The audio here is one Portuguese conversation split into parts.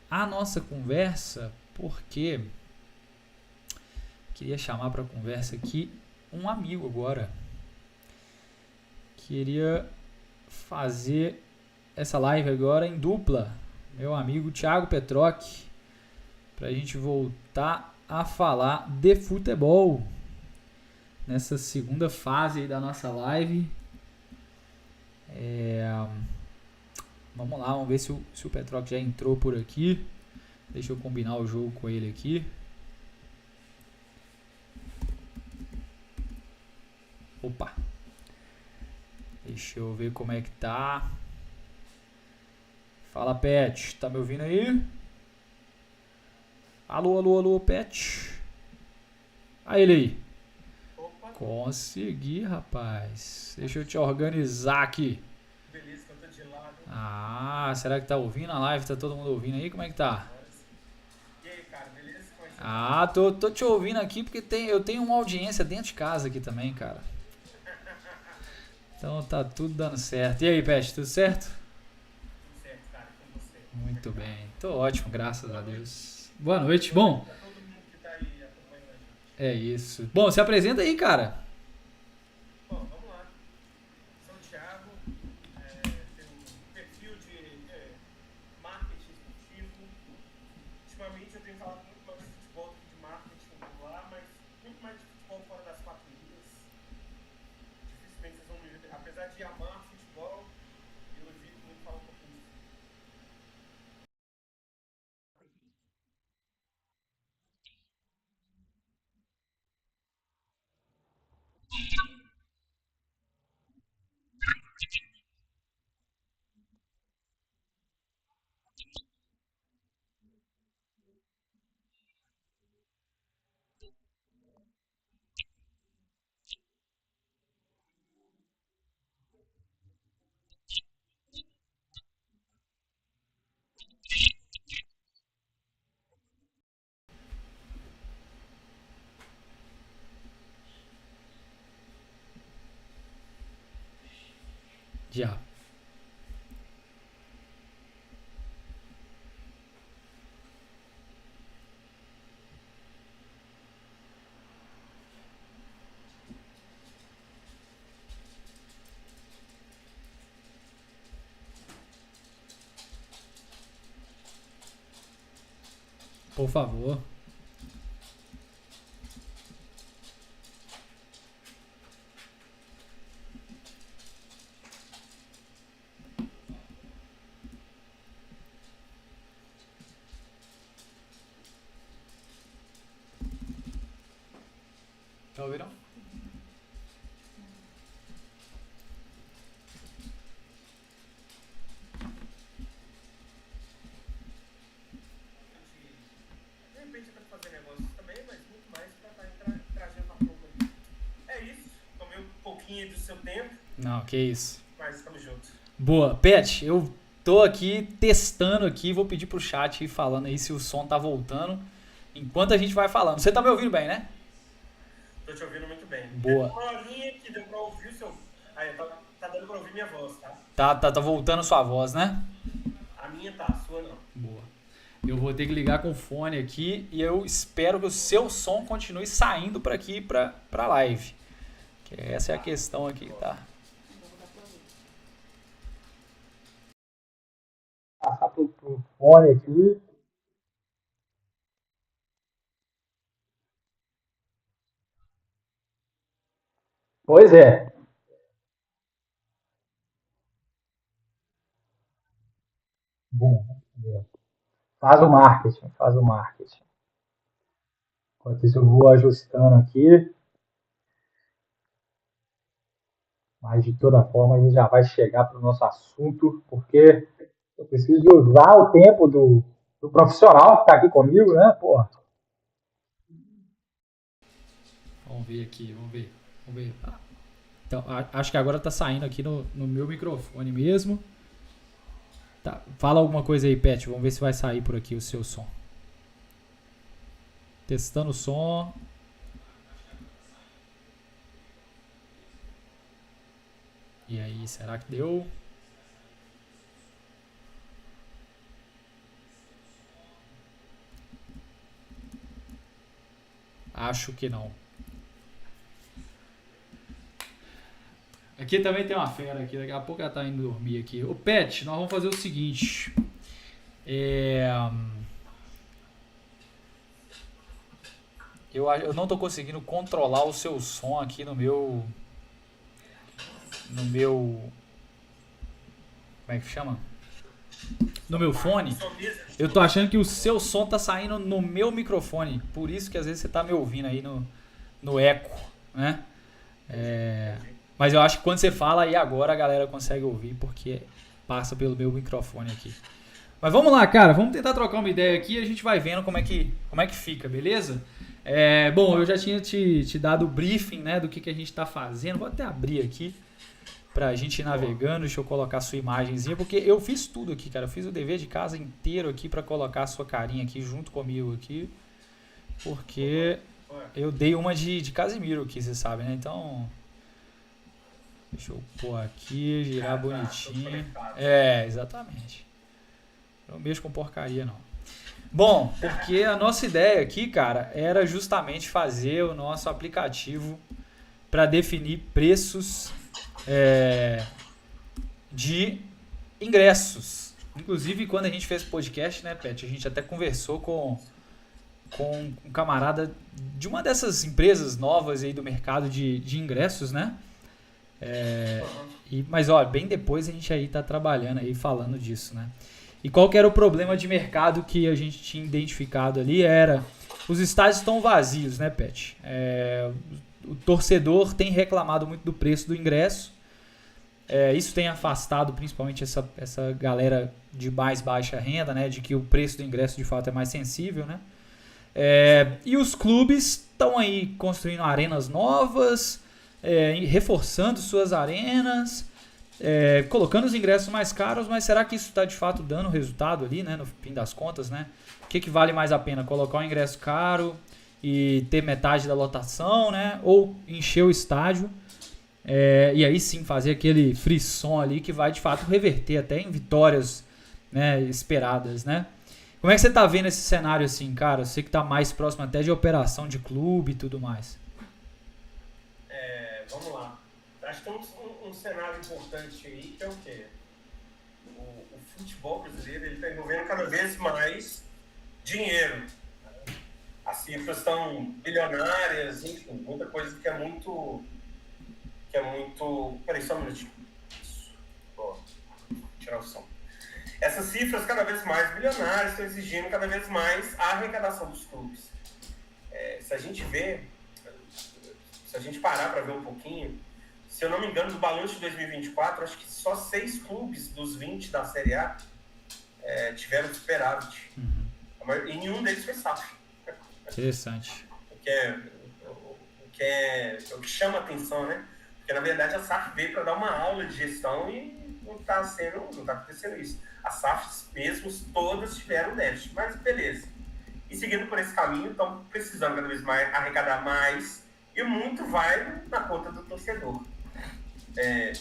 a nossa conversa, porque queria chamar para conversa aqui um amigo agora. Queria fazer essa live agora em dupla. Meu amigo Thiago Petroc, para a gente voltar a falar de futebol nessa segunda fase da nossa live. Vamos lá, vamos ver se o Petroc já entrou por aqui. Deixa eu combinar o jogo com ele aqui. Opa! Deixa eu ver como é que tá. Fala, Pet. Tá me ouvindo aí? Alô, alô, alô, Pet. Aí ele aí. Opa, Consegui, rapaz. Deixa eu te organizar aqui. beleza, que eu tô de lado. Ah, será que tá ouvindo a live? Tá todo mundo ouvindo aí? Como é que tá? Agora sim. E aí, cara, beleza? Como é que você tá? Ah, tô te ouvindo aqui porque eu tenho uma audiência dentro de casa aqui também, cara. Então tá tudo dando certo. E aí, Pet, tudo certo? Tudo certo, cara, com você. Como é Muito que tá? bem. Tô ótimo, graças a Boa noite. Deus. Boa noite. Boa noite Bom, pra todo mundo que tá aí acompanhando a gente. é isso. Bom, se apresenta aí, cara. Bom, vamos lá. Sou o Thiago, tenho um perfil de marketing esportivo. Ultimamente eu tenho falado muito mais de futebol do que de marketing lá, mas muito mais de futebol fora das quatro linhas. Dificilmente vocês vão me ver. Apesar de amar futebol, eu evito muito falar um pouquinho disso. Já. Por favor. Tá ouvindo? De repente até fazer negócios também, mas muito mais para estar trazendo para a turma ali. É isso. Tomei um pouquinho do seu tempo, Não, que isso. mas estamos juntos. Boa. Pet, eu tô aqui testando aqui, vou pedir pro chat ir falando aí se o som tá voltando enquanto a gente vai falando. Você tá me ouvindo bem, né? Tô te ouvindo muito bem. Teve Boa. uma horinha que deu para ouvir o seu. Aí, tá dando para ouvir minha voz, tá? Tá voltando sua voz, né? A minha tá, a sua não. Boa. Eu vou ter que ligar com o fone aqui e eu espero que o seu som continue saindo para aqui pra live. Que essa é a Tá, questão show de aqui, bola. tá? Passar pro fone aqui. Pois é. Bom, faz o marketing, faz o marketing. Enquanto isso eu vou ajustando aqui, mas de toda forma a gente já vai chegar para o nosso assunto, porque eu preciso de usar o tempo do profissional que está aqui comigo, né, pô? Vamos ver aqui, vamos ver. Vamos ver. Então, acho que agora tá saindo aqui no meu microfone mesmo. Tá, fala alguma coisa aí, Pet. Vamos ver se vai sair por aqui o seu som. Testando o som. E aí, será que deu? Acho que não. Aqui também tem uma fera aqui, daqui a pouco ela tá indo dormir aqui. Ô Pet, nós vamos fazer o seguinte. Eu não tô conseguindo controlar o seu som aqui no meu... Como é que chama? No meu fone. Eu tô achando que o seu som tá saindo no meu microfone. Por isso que às vezes você tá me ouvindo aí no eco, né? Mas eu acho que quando você fala aí agora a galera consegue ouvir porque passa pelo meu microfone aqui. Mas vamos lá, cara. Vamos tentar trocar uma ideia aqui e a gente vai vendo como é que fica, beleza? Bom, eu já tinha te dado o briefing, né, do que a gente tá fazendo. Vou até abrir aqui pra gente ir navegando. Deixa eu colocar a sua imagenzinha, porque eu fiz tudo aqui, cara. Eu fiz o dever de casa inteiro aqui pra colocar a sua carinha aqui junto comigo aqui. Porque eu dei uma de Casimiro aqui, você sabe, né? Então... Deixa eu pôr aqui, girar bonitinho. Exatamente. Eu não mexo com porcaria, não. Bom, porque a nossa ideia aqui, cara, era justamente fazer o nosso aplicativo para definir preços de ingressos. Inclusive, quando a gente fez o podcast, né, Pet, a gente até conversou com um camarada de uma dessas empresas novas aí do mercado de ingressos, né? Mas olha, bem depois a gente aí tá trabalhando aí falando disso, né? E qual que era o problema de mercado que a gente tinha identificado ali? Era os estádios estão vazios, né, Pet? O torcedor tem reclamado muito do preço do ingresso. Isso tem afastado principalmente essa galera de mais baixa renda, né? De que o preço do ingresso de fato é mais sensível, né? E os clubes estão aí construindo arenas novas, reforçando suas arenas, colocando os ingressos mais caros, mas será que isso está de fato dando resultado ali, né, no fim das contas, né? O que vale mais a pena? Colocar um ingresso caro e ter metade da lotação, né? Ou encher o estádio e aí sim fazer aquele frisson ali que vai de fato reverter até em vitórias, né, esperadas, né? Como é que você tá vendo esse cenário assim, cara? Você que tá mais próximo até de operação de clube e tudo mais. Vamos lá. Acho que tem um cenário importante aí, que é o quê? O futebol brasileiro está envolvendo cada vez mais dinheiro. As cifras estão bilionárias, enfim, muita coisa que é muito... Peraí, só um minutinho. Vou tirar o som. Essas cifras cada vez mais bilionárias estão exigindo cada vez mais a arrecadação dos clubes. Se a gente parar para ver um pouquinho, se eu não me engano, no balanço de 2024, acho que só 6 clubes dos 20 da Série A tiveram superávit. E nenhum deles foi SAF. Interessante. O que chama atenção, né? Porque, na verdade, a SAF veio para dar uma aula de gestão e não está acontecendo isso. As SAFs mesmos, todas tiveram déficit, mas beleza. E seguindo por esse caminho, estão precisando cada vez mais arrecadar mais e muito vai na conta do torcedor. É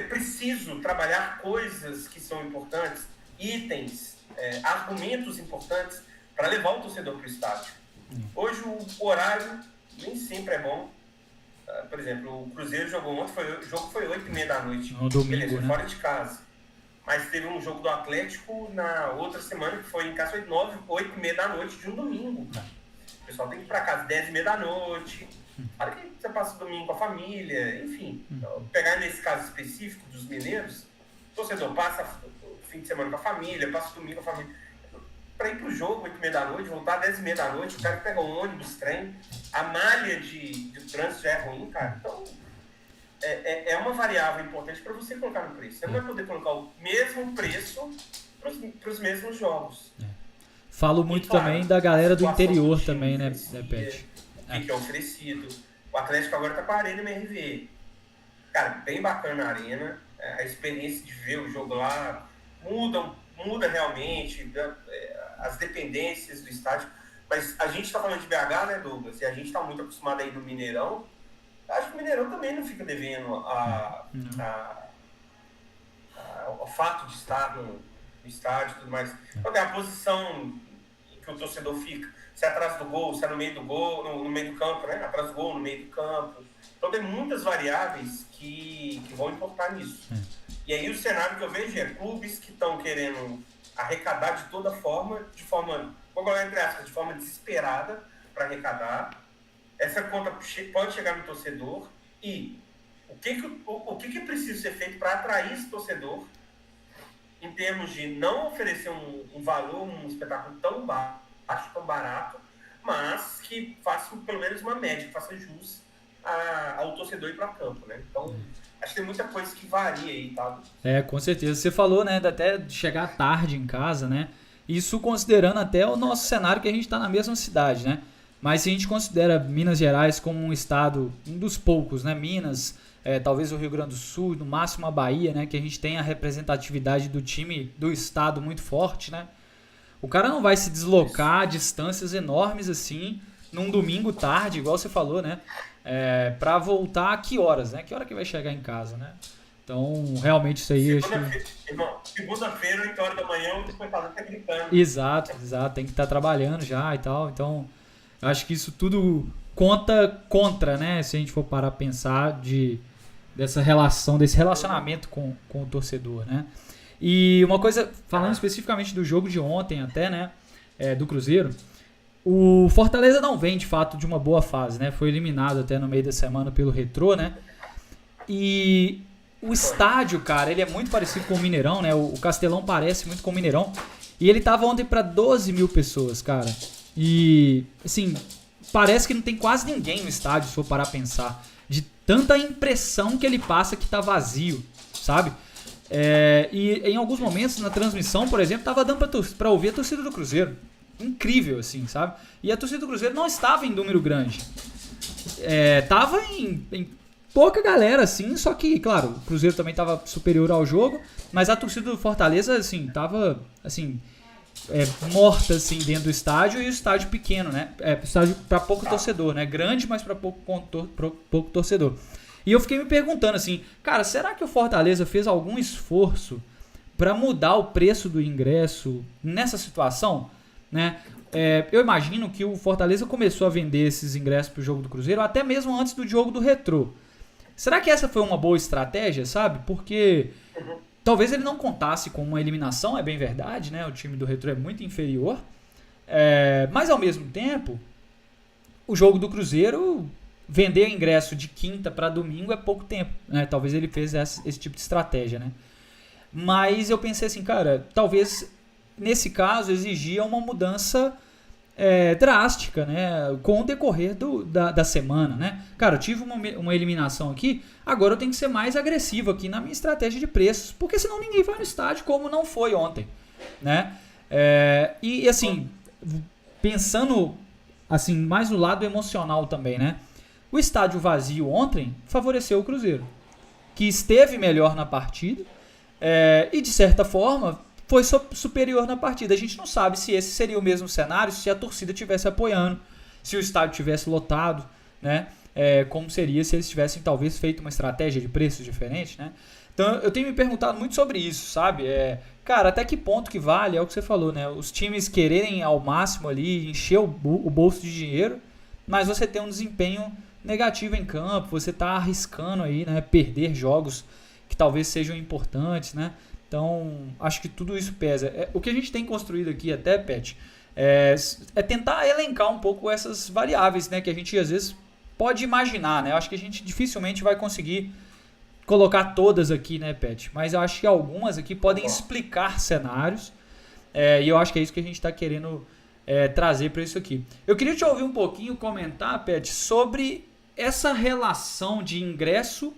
preciso trabalhar coisas que são importantes, itens, argumentos importantes para levar o torcedor para o estádio. Hoje o horário nem sempre é bom. Por exemplo, o Cruzeiro jogou ontem, o jogo foi 8h30 da noite. No domingo, beleza, né? Fora de casa. Mas teve um jogo do Atlético na outra semana que foi em casa, foi 8h30 da noite de um domingo. O pessoal tem que ir para casa 10h30 da noite. Para que você passa o domingo com a família, enfim. Então, pegar nesse caso específico dos mineiros, o torcedor passa o fim de semana com a família, passa o domingo com a família. Para ir pro jogo 8h30 da noite, voltar 10h30 da noite, o cara pega um ônibus, trem, a malha de trânsito já é ruim, cara. Então, é uma variável importante para você colocar no preço. Você não vai poder colocar o mesmo preço para os mesmos jogos. Falo muito claro, também da galera do interior do também, né, oferecia, Pet? O que é oferecido. O Atlético agora tá com a Arena MRV. Cara, bem bacana a Arena. A experiência de ver o jogo lá muda realmente as dependências do estádio. Mas a gente tá falando de BH, né, Douglas? E a gente tá muito acostumado aí no Mineirão. Acho que o Mineirão também não fica devendo o fato de estar no estádio e tudo mais. Então, a posição que o torcedor fica. Se é atrás do gol, se é no meio do gol, no meio do campo, né? Atrás do gol, no meio do campo. Então tem muitas variáveis que vão importar nisso. E aí o cenário que eu vejo é clubes que estão querendo arrecadar de toda forma, vou colocar entre aspas, de forma desesperada para arrecadar. Essa conta pode chegar no torcedor e o que precisa ser feito para atrair esse torcedor em termos de não oferecer um valor, um espetáculo tão baixo, tão barato, mas que faça pelo menos uma média, que faça jus ao torcedor ir para campo, né? Então, acho que tem muita coisa que varia aí, tá? Com certeza. Você falou, né, até de chegar tarde em casa, né? Isso considerando até o nosso cenário que a gente está na mesma cidade, né? Mas se a gente considera Minas Gerais como um estado, um dos poucos, né? Minas, talvez o Rio Grande do Sul, no máximo a Bahia, né? Que a gente tem a representatividade do time do estado muito forte, né? O cara não vai se deslocar a distâncias enormes assim, num domingo tarde, igual você falou, né? Pra voltar a que horas, né? Que hora que vai chegar em casa, né? Então, realmente isso aí... Segunda-feira, 8 horas da manhã, o despertador tá gritando. Exato. Tem que estar trabalhando já e tal. Então, eu acho que isso tudo conta contra, né? Se a gente for parar a pensar dessa relação, desse relacionamento com o torcedor, né? E uma coisa, falando especificamente do jogo de ontem até, né? Do Cruzeiro, o Fortaleza não vem, de fato, de uma boa fase, né? Foi eliminado até no meio da semana pelo Retrô, né? E o estádio, cara, ele é muito parecido com o Mineirão, né? O Castelão parece muito com o Mineirão. E ele tava ontem para 12 mil pessoas, cara. E, assim, parece que não tem quase ninguém no estádio, se for parar a pensar. De tanta impressão que ele passa que tá vazio, sabe? E em alguns momentos na transmissão, por exemplo, tava dando pra ouvir a torcida do Cruzeiro. Incrível, assim, sabe? E a torcida do Cruzeiro não estava em número grande. Tava em pouca galera, assim, só que, claro, o Cruzeiro também tava superior ao jogo, mas a torcida do Fortaleza, assim, tava, assim, morta, assim, dentro do estádio, e o estádio pequeno, né? Estádio pra pouco torcedor, né? Grande, mas pra pouco torcedor. E eu fiquei me perguntando, assim, cara, será que o Fortaleza fez algum esforço pra mudar o preço do ingresso nessa situação, né? Eu imagino que o Fortaleza começou a vender esses ingressos pro jogo do Cruzeiro até mesmo antes do jogo do Retrô. Será que essa foi uma boa estratégia, sabe? Porque talvez ele não contasse com uma eliminação, é bem verdade, né? O time do Retrô é muito inferior. Mas ao mesmo tempo, o jogo do Cruzeiro, vender ingresso de quinta para domingo é pouco tempo, né? Talvez ele fez esse tipo de estratégia, né? Mas eu pensei assim, cara, talvez nesse caso exigia uma mudança drástica, né? Com o decorrer da semana, né? Cara, eu tive uma eliminação aqui, agora eu tenho que ser mais agressivo aqui na minha estratégia de preços, porque senão ninguém vai no estádio como não foi ontem, né? E assim, pensando assim, mais no lado emocional também, né? O estádio vazio ontem favoreceu o Cruzeiro, que esteve melhor na partida e de certa forma foi superior na partida. A gente não sabe se esse seria o mesmo cenário se a torcida estivesse apoiando, se o estádio estivesse lotado, né? Como seria se eles tivessem talvez feito uma estratégia de preços diferente, né? Então eu tenho me perguntado muito sobre isso, sabe? Cara, até que ponto que vale, é o que você falou, né? Os times quererem ao máximo ali encher o bolso de dinheiro, mas você tem um desempenho negativo em campo, você tá arriscando aí, né? Perder jogos que talvez sejam importantes, né? Então, acho que tudo isso pesa. O que a gente tem construído aqui até, Pet, é tentar elencar um pouco essas variáveis, né, que a gente às vezes pode imaginar, né? Eu acho que a gente dificilmente vai conseguir colocar todas aqui, né, Pet? Mas eu acho que algumas aqui podem explicar cenários, e eu acho que é isso que a gente está querendo trazer para isso aqui. Eu queria te ouvir um pouquinho comentar, Pet, sobre essa relação de ingresso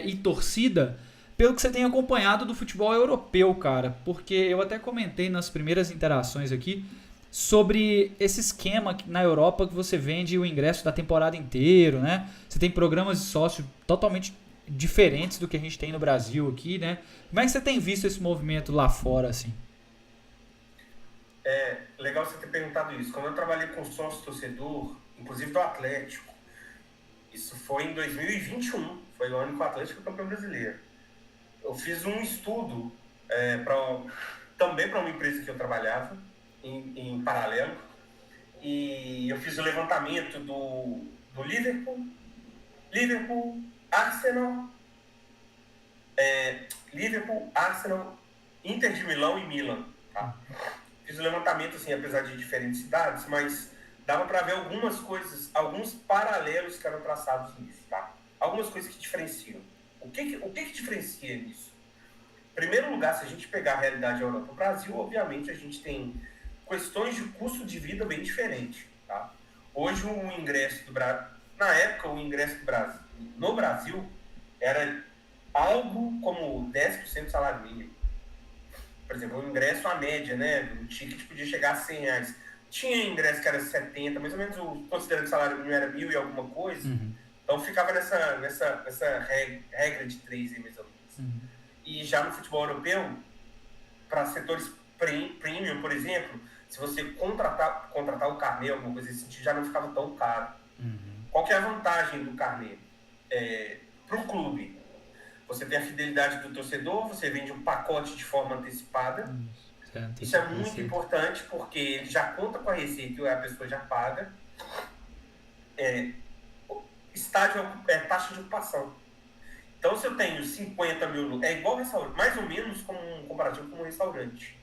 e torcida, pelo que você tem acompanhado do futebol europeu, cara. Porque eu até comentei nas primeiras interações aqui sobre esse esquema na Europa que você vende o ingresso da temporada inteiro, né? Você tem programas de sócio totalmente diferentes do que a gente tem no Brasil aqui, né? Como é que você tem visto esse movimento lá fora, assim? Legal você ter perguntado isso. Quando eu trabalhei com sócio-torcedor, inclusive do Atlético, isso foi em 2021, foi o ano que o Atlético foi campeão brasileiro. Eu fiz um estudo também para uma empresa que eu trabalhava, em paralelo. E eu fiz o levantamento do Liverpool, Arsenal, Inter de Milão e Milan. Tá? Fiz o levantamento, assim, apesar de diferentes cidades, mas dava para ver algumas coisas, alguns paralelos que eram traçados nisso. Tá? Algumas coisas que diferenciam. O que diferencia nisso? Em primeiro lugar, se a gente pegar a realidade da Europa e do Brasil, obviamente a gente tem questões de custo de vida bem diferentes. Tá? Hoje o ingresso do Brasil, na época o ingresso do Brasil, no Brasil era algo como 10% do salário mínimo. Por exemplo, o ingresso, a média, né, o ticket podia chegar a R$100. Tinha ingresso que era 70, mais ou menos, considerando que o salário mínimo era 1.000 e alguma coisa. Então ficava nessa regra de 3 aí, mais ou menos. E já no futebol europeu, para setores premium, por exemplo, se você contratar o carnê, alguma coisa assim, já não ficava tão caro. Qual que é a vantagem do carnê? Para o clube, você tem a fidelidade do torcedor, você vende um pacote de forma antecipada. Isso é muito importante, porque ele já conta com a receita e a pessoa já paga. Estádio é taxa de ocupação. Então, se eu tenho 50 mil... É igual restaurante, mais ou menos como um comparativo com um restaurante.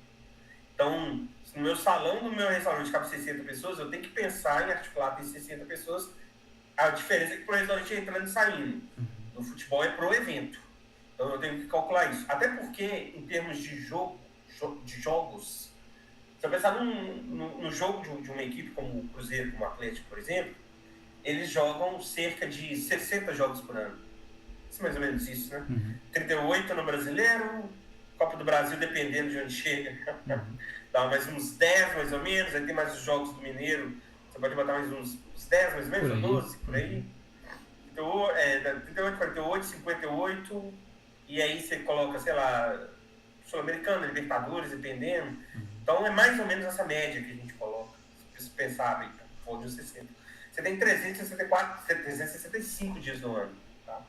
Então, no meu salão, no meu restaurante cabe 60 pessoas, eu tenho que pensar em articular ter 60 pessoas. A diferença é que pro restaurante é entrando e saindo. No futebol é pro evento. Então, eu tenho que calcular isso. Até porque, em termos de jogos, se eu pensar no jogo de uma equipe como o Cruzeiro, como o Atlético, por exemplo, eles jogam cerca de 60 jogos por ano. Isso é mais ou menos isso, né? 38 no Brasileiro, Copa do Brasil, dependendo de onde chega, dá mais uns 10 mais ou menos, aí tem mais os jogos do Mineiro, você pode botar mais uns 10 mais ou menos, ou 12, por aí. Então, 38, 48, 58, e aí você coloca, sei lá, Sul-Americana, Libertadores, dependendo. Então é mais ou menos essa média que a gente coloca, se pensar, bem, for de 60. Você tem 365 dias no ano. Tá?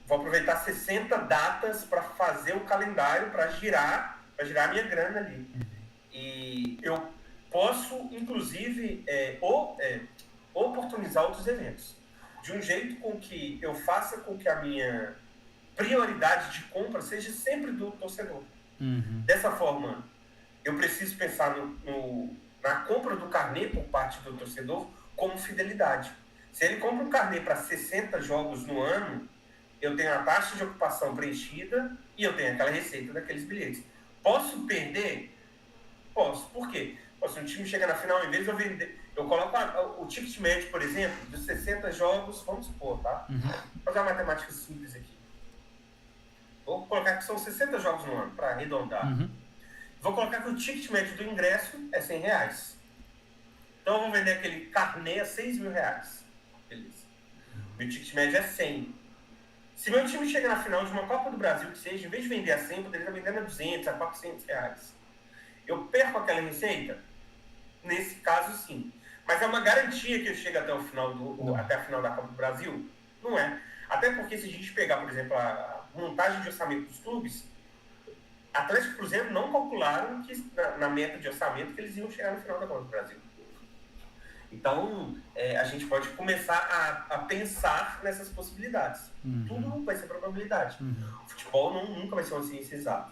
Vou aproveitar 60 datas para fazer o calendário, para girar a minha grana ali. E eu posso, inclusive, oportunizar outros eventos. De um jeito com que eu faça com que a minha prioridade de compra seja sempre do torcedor. Dessa forma, eu preciso pensar na compra do carnê por parte do torcedor como fidelidade. Se ele compra um carnê para 60 jogos no ano, eu tenho a taxa de ocupação preenchida e eu tenho aquela receita daqueles bilhetes. Posso perder? Posso. Por quê? Se um time chega na final, em vez de eu vender, eu coloco o ticket médio, por exemplo, dos 60 jogos, vamos supor, tá? Vou fazer uma matemática simples aqui. Vou colocar que são 60 jogos no ano, para arredondar. Vou colocar que o ticket médio do ingresso é R$100. Então, eu vou vender aquele carnê a R$6.000. Beleza. Meu ticket médio é 100. Se meu time chega na final de uma Copa do Brasil, que seja, em vez de vender a 100, eu poderia estar vendendo a 200, a R$400. Eu perco aquela receita? Nesse caso, sim. Mas é uma garantia que eu chegue até a final da Copa do Brasil? Não é. Até porque se a gente pegar, por exemplo, a montagem de orçamento dos clubes, Atlético e Cruzeiro não calcularam que, na meta de orçamento que eles iam chegar no final da Copa do Brasil. Então, a gente pode começar a pensar nessas possibilidades. Tudo vai ser probabilidade. O futebol nunca vai ser uma ciência exata.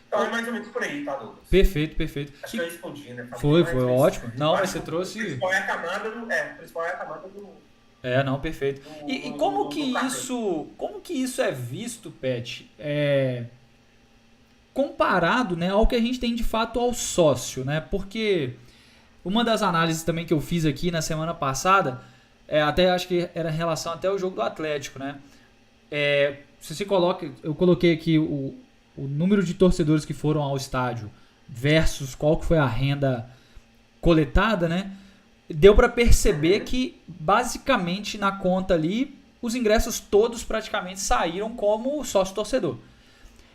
Então é mais ou menos por aí, tá, Douglas? Perfeito. Acho que eu respondi, né? Foi ótimo. Não, mas você trouxe... O principal é a camada do... não, perfeito. E como que isso é visto, Pet? Comparado, né, ao que a gente tem de fato ao sócio, né? Porque uma das análises também que eu fiz aqui na semana passada, até acho que era em relação até ao jogo do Atlético, né? Se você coloca, eu coloquei aqui o número de torcedores que foram ao estádio versus qual que foi a renda coletada, né? Deu para perceber que basicamente na conta ali os ingressos todos praticamente saíram como sócio-torcedor.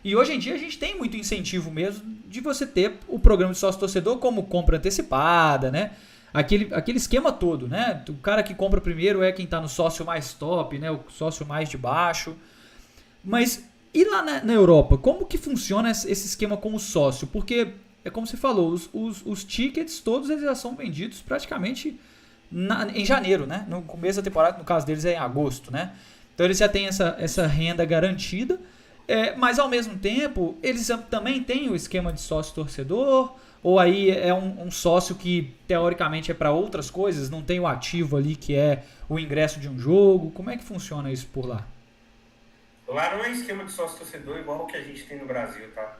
E hoje em dia a gente tem muito incentivo mesmo de você ter o programa de sócio-torcedor como compra antecipada, né? Aquele esquema todo, né? O cara que compra primeiro é quem está no sócio mais top, né? O sócio mais de baixo. Mas e lá na Europa, como que funciona esse esquema com o sócio? Porque é como você falou, os tickets todos eles já são vendidos praticamente em janeiro, né? No começo da temporada, no caso deles é em agosto, né? Então eles já têm essa renda garantida, mas ao mesmo tempo eles também têm o esquema de sócio-torcedor, ou aí é um sócio que teoricamente é para outras coisas, não tem o ativo ali que é o ingresso de um jogo. Como é que funciona isso por lá? Lá não é esquema de sócio-torcedor igual o que a gente tem no Brasil, tá?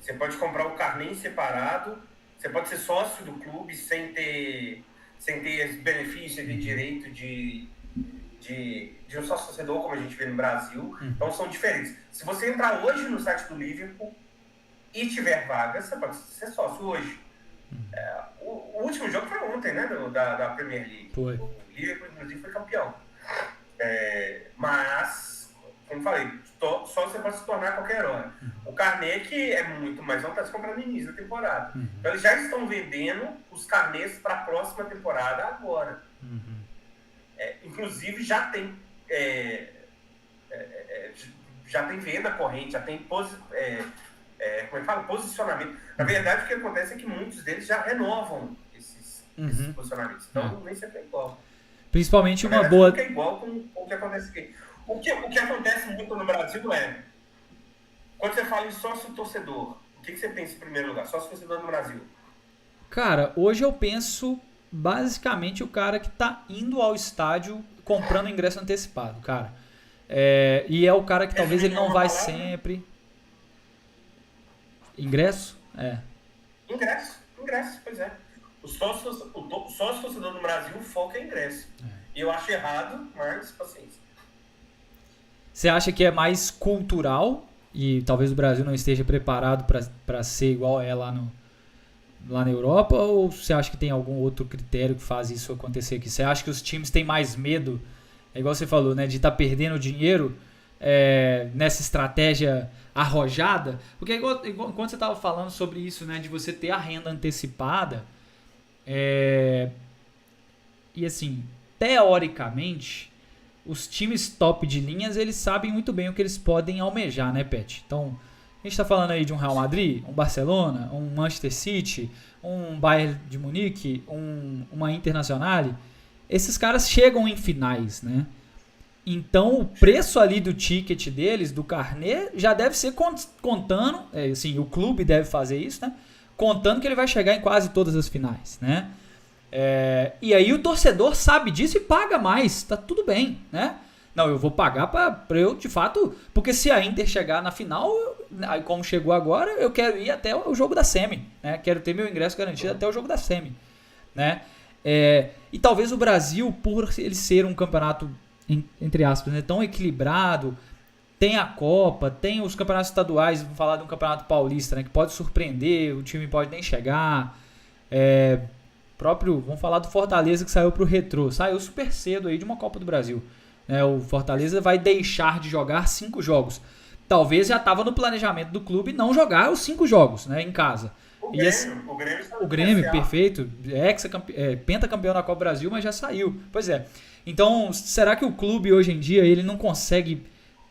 Você pode comprar o carnê separado, você pode ser sócio do clube sem ter esse benefício, sem ter direito de um sócio-torcedor, como a gente vê no Brasil. Então são diferentes. Se você entrar hoje no site do Liverpool e tiver vaga, você pode ser sócio hoje. O último jogo foi ontem, né, da Premier League. Foi. O Liverpool, inclusive, foi campeão. Mas, como falei, só você pode se tornar a qualquer hora. O carnê que é muito mais alto, está se comprando no início da temporada. Então eles já estão vendendo os carnês para a próxima temporada agora. Inclusive já tem venda corrente, já tem posicionamento. Na verdade, o que acontece é que muitos deles já renovam esses posicionamentos. Então, nem sempre é igual. Principalmente uma verdade, boa... Nunca é igual com o que acontece aqui. O que acontece muito no Brasil é, quando você fala em sócio-torcedor, o que você pensa em primeiro lugar? Sócio-torcedor no Brasil. Cara, hoje eu penso basicamente o cara que tá indo ao estádio comprando ingresso antecipado, cara. E é o cara que talvez ele não vai sempre... Ingresso? Ingresso, pois é. O sócio-torcedor no Brasil, o foco é ingresso. E eu acho errado, mas paciência. Você acha que é mais cultural e talvez o Brasil não esteja preparado para ser igual é lá na Europa? Ou você acha que tem algum outro critério que faz isso acontecer aqui? Você acha que os times têm mais medo, igual você falou, né, de estar perdendo dinheiro nessa estratégia arrojada? Porque enquanto você estava falando sobre isso, né, de você ter a renda antecipada, e assim, teoricamente, os times top de linhas, eles sabem muito bem o que eles podem almejar, né, Pet? Então, a gente está falando aí de um Real Madrid, um Barcelona, um Manchester City, um Bayern de Munique, uma Internazionale. Esses caras chegam em finais, né? Então, o preço ali do ticket deles, do carnê, já deve ser contando, assim, o clube deve fazer isso, né? Contando que ele vai chegar em quase todas as finais, né? E aí o torcedor sabe disso e paga mais, tá tudo bem, né? Não, eu vou pagar pra eu, de fato, porque se a Inter chegar na final, aí como chegou agora, eu quero ir até o jogo da semi, né? Quero ter meu ingresso garantido até o jogo da semi, né? E talvez o Brasil, por ele ser um campeonato, entre aspas, né, tão equilibrado, tem a Copa, tem os campeonatos estaduais, vamos falar de um campeonato paulista, né, que pode surpreender, o time pode nem chegar, vamos falar do Fortaleza que saiu pro Retrô, saiu super cedo aí de uma Copa do Brasil, né, o Fortaleza vai deixar de jogar 5 jogos, talvez já estava no planejamento do clube não jogar os 5 jogos, né, em casa. O Grêmio, perfeito, pentacampeão da Copa do Brasil, mas já saiu, pois é. Então, será que o clube hoje em dia ele não consegue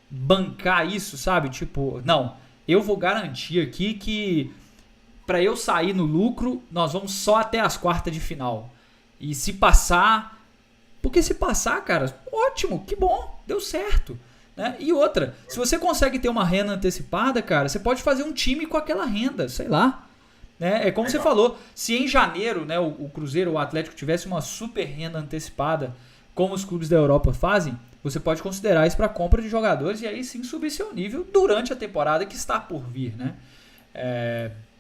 bancar isso, sabe? Tipo, não, eu vou garantir aqui que para eu sair no lucro, nós vamos só até as quartas de final. E se passar... Porque se passar, cara, ótimo, que bom, deu certo. Né? E outra, se você consegue ter uma renda antecipada, cara, você pode fazer um time com aquela renda, sei lá. Né? É como você falou, se em janeiro, né, o Cruzeiro ou o Atlético tivesse uma super renda antecipada, como os clubes da Europa fazem, você pode considerar isso para compra de jogadores e aí sim subir seu nível durante a temporada que está por vir, né?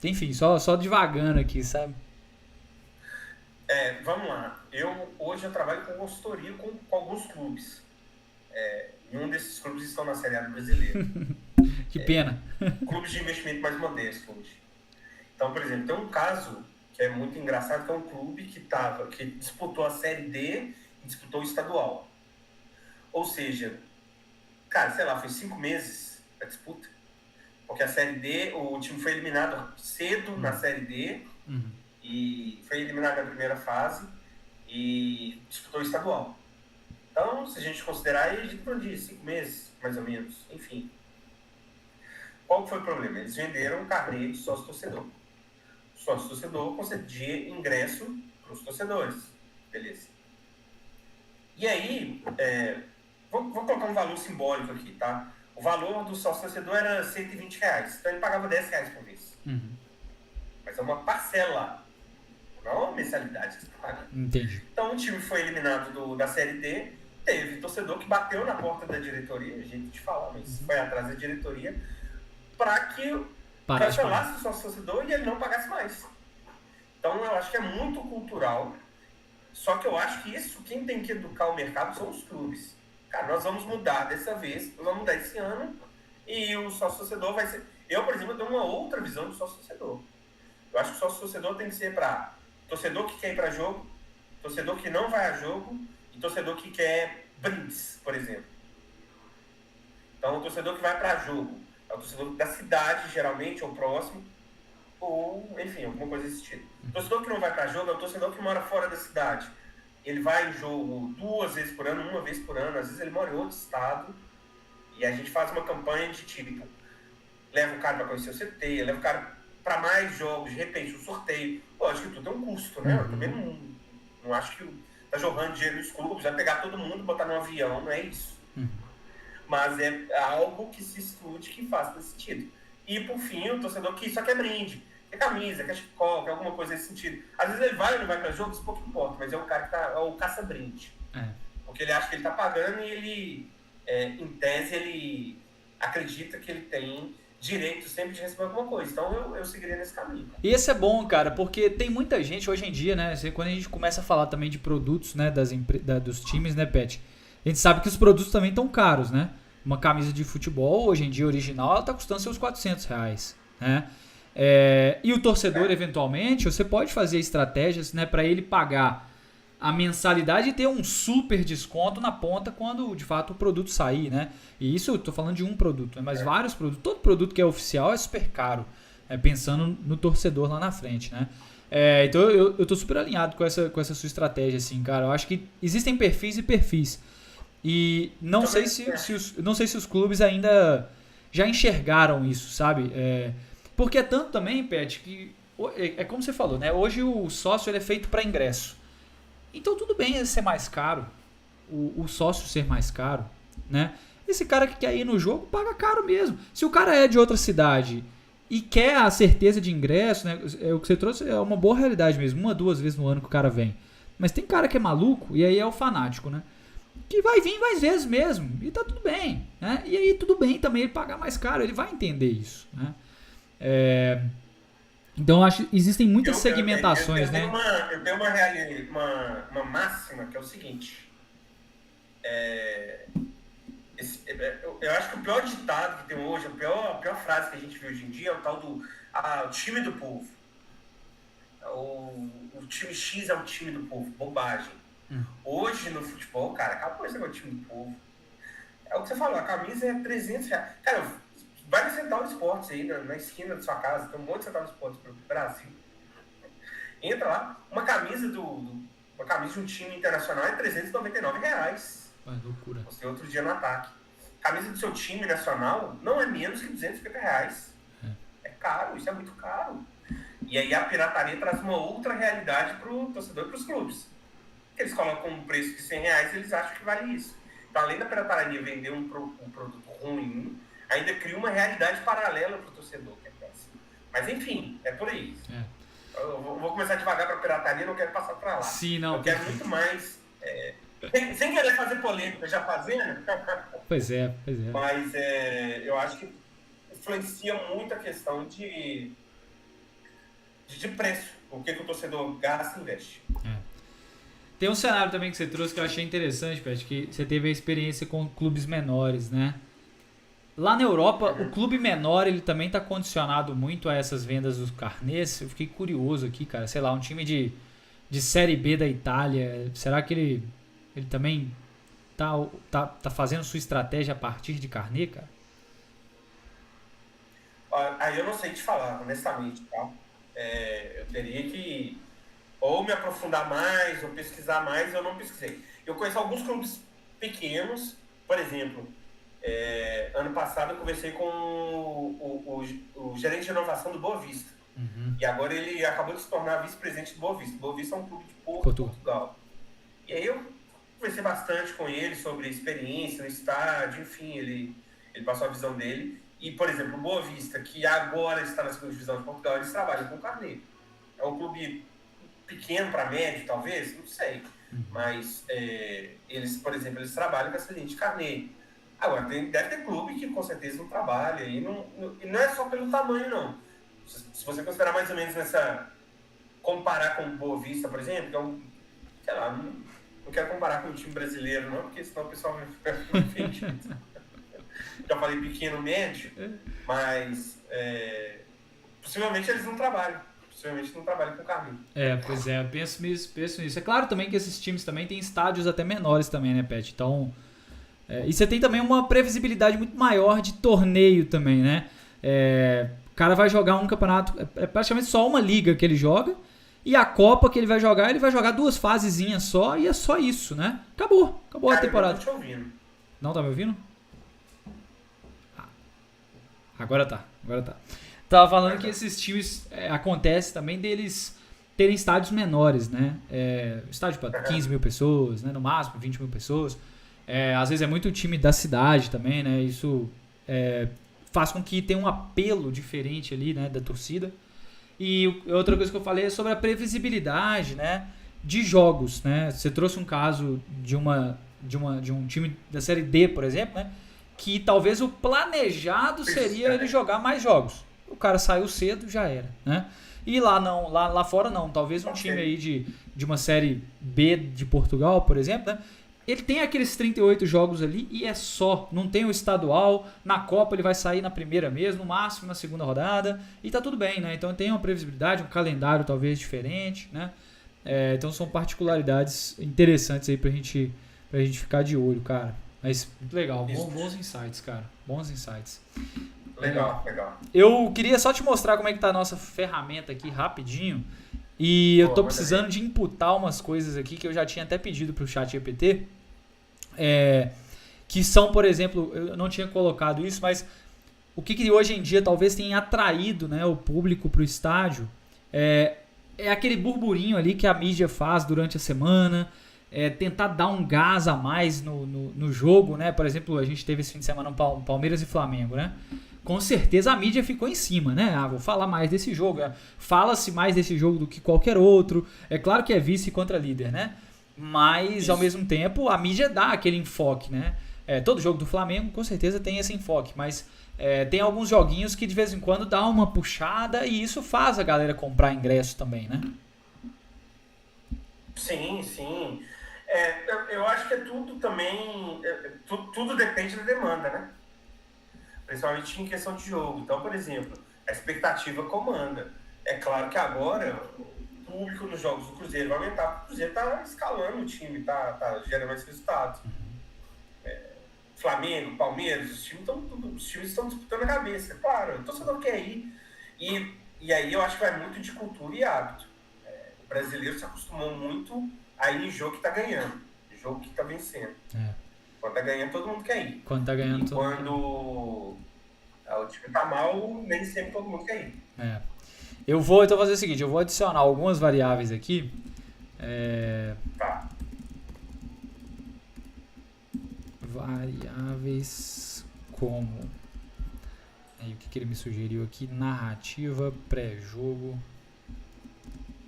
Enfim, só devagando aqui, sabe? Vamos lá. Hoje eu trabalho com consultoria com alguns clubes. E um desses clubes estão na Série A do Brasileiro. Que pena. Clubes de investimento mais modestos hoje. Então, por exemplo, tem um caso que é muito engraçado, que é um clube que disputou a Série D e disputou o estadual. Ou seja, cara, sei lá, foi 5 meses a disputa. Porque a Série D, o time foi eliminado cedo na Série D e foi eliminado na primeira fase e disputou o estadual. Então, se a gente considerar, a gente falou de 5 meses, mais ou menos, enfim. Qual foi o problema? Eles venderam um carnê de sócio-torcedor. O sócio torcedor concedia ingresso para os torcedores. Beleza. E aí, vou colocar um valor simbólico aqui, tá? O valor do sócio torcedor era R$120. Então ele pagava R$10 por mês. Mas é uma parcela, não é uma mensalidade que você paga. Entendi. Então o time foi eliminado da Série D, teve torcedor que bateu na porta da diretoria, a gente fala, mas foi atrás da diretoria, para que cancelasse o sócio torcedor e ele não pagasse mais. Então eu acho que é muito cultural, só que eu acho que isso, quem tem que educar o mercado são os clubes. Cara, nós vamos mudar dessa vez, nós vamos mudar esse ano, e o sócio torcedor vai ser... Eu, por exemplo, tenho uma outra visão do sócio torcedor. Eu acho que o sócio torcedor tem que ser para torcedor que quer ir para jogo, torcedor que não vai a jogo e torcedor que quer brindes, por exemplo. Então, o torcedor que vai para jogo é o torcedor da cidade, geralmente, ou próximo, ou, enfim, alguma coisa desse tipo. O torcedor que não vai para jogo é o torcedor que mora fora da cidade. Ele vai em jogo 2 vezes por ano, 1 vez por ano, às vezes ele mora em outro estado, e a gente faz uma campanha de tipo, leva o cara para conhecer o CT, leva o cara para mais jogos, de repente, um sorteio. Lógico que tudo tem um custo, né? Eu também não acho que tá jogando dinheiro nos clubes, vai pegar todo mundo, botar num avião, não é isso. Mas é algo que se estude, que faça sentido. E, por fim, o torcedor que só quer brinde, quer camisa, quer chicó, quer alguma coisa nesse sentido. Às vezes ele vai ou não vai para jogo, isso pouco importa, mas é o cara que é o caça-brinde. Porque ele acha que ele tá pagando e ele, em tese, ele acredita que ele tem direito sempre de receber alguma coisa. Então eu seguiria nesse caminho. E esse é bom, cara, porque tem muita gente hoje em dia, né? Quando a gente começa a falar também de produtos, né, dos times, né, Pet? A gente sabe que os produtos também estão caros, né? Uma camisa de futebol, hoje em dia original, ela tá custando seus R$400, né? E o torcedor, eventualmente, você pode fazer estratégias, né, para ele pagar a mensalidade e ter um super desconto na ponta quando, de fato, o produto sair, né? E isso eu tô falando de um produto, né? Mas vários produtos. Todo produto que é oficial é super caro, pensando no torcedor lá na frente, né? Então eu tô super alinhado com essa sua estratégia, assim, cara. Eu acho que existem perfis e perfis. E não sei se os clubes ainda já enxergaram isso, sabe? Porque é tanto também, Pet, que é como você falou, né? Hoje o sócio ele é feito para ingresso. Então tudo bem ser mais caro, o sócio ser mais caro, né? Esse cara que quer ir no jogo paga caro mesmo. Se o cara é de outra cidade e quer a certeza de ingresso, né? O que você trouxe é uma boa realidade mesmo, 1, 2 vezes no ano que o cara vem. Mas tem cara que é maluco e aí é o fanático, né? Que vai vir mais vezes mesmo e tá tudo bem, né? E aí tudo bem também ele pagar mais caro, ele vai entender isso, né? Então eu acho que existem muitas segmentações, né? Eu tenho uma máxima que é o seguinte. Eu acho que o pior ditado que tem hoje, a pior frase que a gente vê hoje em dia é o tal do o time do povo. O time X é o time do povo. Bobagem. Hoje no futebol, cara, acabou esse negócio de time do povo. É o que você falou, a camisa é R$300. Cara, vai no Central Esportes aí, na esquina da sua casa, tem um monte de Central Esportes pro Brasil. Entra lá, uma camisa de um time internacional é R$399. É loucura. Você outro dia no ataque. Camisa do seu time nacional não é menos que R$250. É caro, isso é muito caro. E aí a pirataria traz uma outra realidade pro torcedor e pros clubes. Eles colocam um preço de R$100 e eles acham que vale isso. Então, além da pirataria vender um produto ruim, ainda cria uma realidade paralela para o torcedor, que é péssimo. Mas enfim, é por aí. Eu vou começar devagar para a pirataria, não quero passar para lá. Sim, não. Eu quero muito mais... sem querer fazer polêmica, já fazendo. Pois é. Mas eu acho que influencia muito a questão de preço. O que o torcedor gasta e investe. Tem um cenário também que você trouxe que eu achei interessante, Pet, que você teve a experiência com clubes menores, né? Lá na Europa, o clube menor, ele também está condicionado muito a essas vendas dos carnês. Eu fiquei curioso aqui, cara. Sei lá, um time de Série B da Itália, será que ele também tá fazendo sua estratégia a partir de carnê, cara? Aí eu não sei te falar, honestamente, tá? Eu teria que ou me aprofundar mais, ou pesquisar mais, eu não pesquisei. Eu conheço alguns clubes pequenos, por exemplo, ano passado eu conversei com o gerente de inovação do Boa Vista. Uhum. E agora ele acabou de se tornar vice-presidente do Boa Vista. Boa Vista é um clube de Portugal. E aí eu conversei bastante com ele sobre a experiência no estádio, enfim, ele passou a visão dele. E, por exemplo, o Boa Vista, que agora está na segunda divisão de Portugal, eles trabalham com carnê. É um clube pequeno para médio, talvez, não sei. Mas eles, por exemplo, eles trabalham com essa linha de carnê. Agora, deve ter clube que com certeza não trabalha. E não é só pelo tamanho, não. Se você considerar mais ou menos comparar com o Boa Vista, por exemplo, que é um, sei lá, não quero comparar com o time brasileiro, não, porque senão o pessoal vai ficar ofendido. Já falei pequeno, médio, mas possivelmente eles não trabalham. Possivelmente não trabalham com carrinho. Pois é, eu penso nisso. É claro também que esses times também têm estádios até menores também, né, Pet? Então, e você tem também uma previsibilidade muito maior de torneio também, né? O cara vai jogar um campeonato, é praticamente só uma liga que ele joga, e a Copa que ele vai jogar 2 fasezinhas só, e é só isso, né? Acabou Cara, a temporada. Eu não tô te ouvindo. Não tá me ouvindo? Agora tá. Tava falando que esses times acontece também deles terem estádios menores, né? Estádio para 15 mil pessoas, né? No máximo 20 mil pessoas. Às vezes é muito time da cidade também, né? Isso faz com que tenha um apelo diferente ali, né? Da torcida. E outra coisa que eu falei é sobre a previsibilidade, né? De jogos, né? Você trouxe um caso de um time da Série D, por exemplo, né? Que talvez o planejado seria ele jogar mais jogos. O cara saiu cedo, já era, né? E lá fora não. Talvez um time aí de uma Série B de Portugal, por exemplo, né? Ele tem aqueles 38 jogos ali e é só. Não tem o estadual. Na Copa ele vai sair na primeira mesmo, no máximo na segunda rodada. E tá tudo bem, né? Então tem uma previsibilidade, um calendário talvez diferente, né? Então são particularidades interessantes aí pra gente ficar de olho, cara. Mas muito legal, bons insights, cara. Bons insights. Legal. Eu queria só te mostrar como é que tá a nossa ferramenta aqui rapidinho. E eu tô precisando de imputar umas coisas aqui que eu já tinha até pedido pro ChatGPT. Que são, por exemplo, eu não tinha colocado isso, mas o que hoje em dia talvez tenha atraído, né, o público pro estádio é aquele burburinho ali que a mídia faz durante a semana. Tentar dar um gás a mais no jogo, né? Por exemplo, a gente teve esse fim de semana no Palmeiras e Flamengo, né? Com certeza a mídia ficou em cima, né? Vou falar mais desse jogo. Fala-se mais desse jogo do que qualquer outro. É claro que é vice contra líder, né? Mas, ao mesmo tempo, a mídia dá aquele enfoque, né? Todo jogo do Flamengo, com certeza, tem esse enfoque. Mas tem alguns joguinhos que, de vez em quando, dá uma puxada e isso faz a galera comprar ingresso também, né? Sim. Eu acho que tudo também... Tudo depende da demanda, né? Principalmente em questão de jogo. Então, por exemplo, a expectativa comanda. É claro que agora o público nos jogos do Cruzeiro vai aumentar, porque o Cruzeiro está escalando o time, está gerando mais resultados. Flamengo, Palmeiras, os times estão disputando a cabeça. Claro, o torcedor quer ir. E aí eu acho que vai muito de cultura e hábito. O brasileiro se acostumou muito a ir em jogo que está ganhando, jogo que está vencendo. Quando tá ganhando, todo mundo quer ir. Quando tá ganhando, todo mundo quando o time tá mal, nem sempre todo mundo quer ir. Eu vou então fazer o seguinte, eu vou adicionar algumas variáveis aqui. Tá. Variáveis como... Aí, o que ele me sugeriu aqui? Narrativa pré-jogo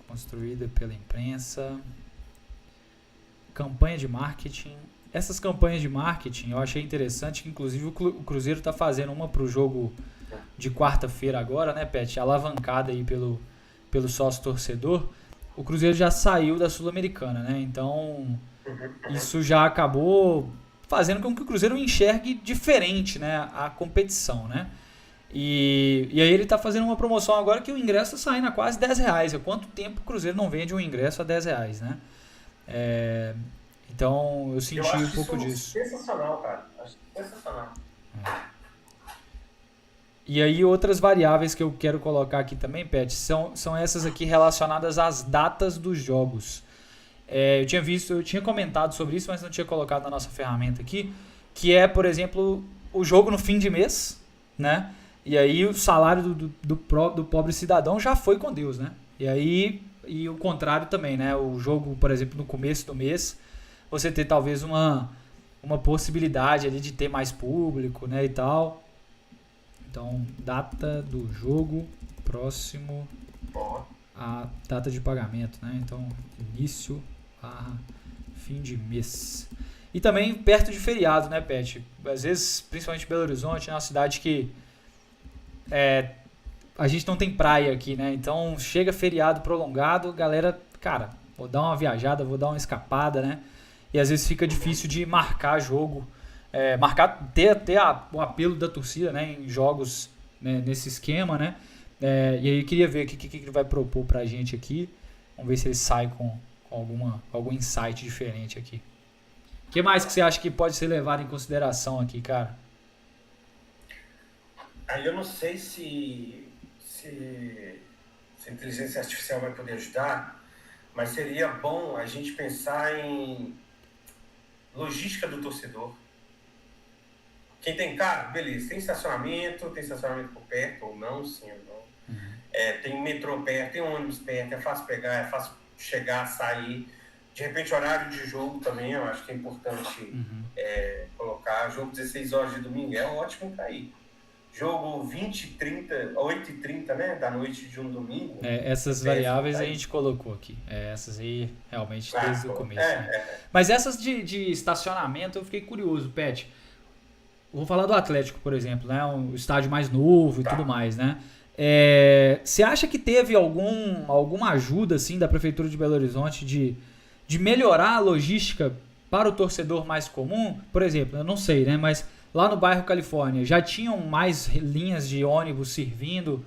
construída pela imprensa. Campanha de marketing. Essas campanhas de marketing eu achei interessante, que inclusive o Cruzeiro está fazendo uma para o jogo de quarta-feira agora, né, Pet? Alavancada aí pelo sócio torcedor. O Cruzeiro já saiu da Sul-Americana, né? Então isso já acabou fazendo com que o Cruzeiro enxergue diferente, né, a competição, né? E aí ele está fazendo uma promoção agora que o ingresso está saindo a quase R$10. Há quanto tempo o Cruzeiro não vende um ingresso a R$10, né? Então eu senti um pouco disso. Sensacional, cara. Acho sensacional. E aí outras variáveis que eu quero colocar aqui também, Pet, são essas aqui relacionadas às datas dos jogos. Eu tinha comentado sobre isso, mas não tinha colocado na nossa ferramenta aqui, que é, por exemplo, o jogo no fim de mês, né? E aí o salário do pobre cidadão já foi com Deus, né? E aí, e o contrário também, né? O jogo, por exemplo, no começo do mês, você ter talvez uma possibilidade ali de ter mais público, né, e tal. Então, data do jogo próximo a data de pagamento, né? Então, início a fim de mês. E também perto de feriado, né, Pet? Às vezes, principalmente Belo Horizonte, é uma cidade que a gente não tem praia aqui, né? Então, chega feriado prolongado, galera, cara, vou dar uma viajada, vou dar uma escapada, né? E às vezes fica difícil de marcar jogo, ter o apelo da torcida, né, em jogos, né, nesse esquema, né? E aí eu queria ver o que ele vai propor pra gente aqui. Vamos ver se ele sai com algum insight diferente aqui. O que mais que você acha que pode ser levado em consideração aqui, cara? Aí eu não sei se a inteligência artificial vai poder ajudar, mas seria bom a gente pensar em logística do torcedor. Quem tem carro, beleza, tem estacionamento por perto ou não, sim ou não. Tem metrô perto, tem ônibus perto, é fácil pegar, é fácil chegar, sair. De repente, horário de jogo também, eu acho que é importante colocar. Jogo 16 horas de domingo é ótimo para ir. Jogo 8h30, né, da noite de um domingo. Essas variáveis a gente colocou aqui. Essas aí, realmente, desde o começo. Mas essas de estacionamento, eu fiquei curioso, Pet. Vou falar do Atlético, por exemplo, né? Um estádio mais novo e tudo mais, né? Você acha que teve alguma ajuda, assim, da Prefeitura de Belo Horizonte de melhorar a logística para o torcedor mais comum? Por exemplo, eu não sei, né? Mas lá no bairro Califórnia, já tinham mais linhas de ônibus servindo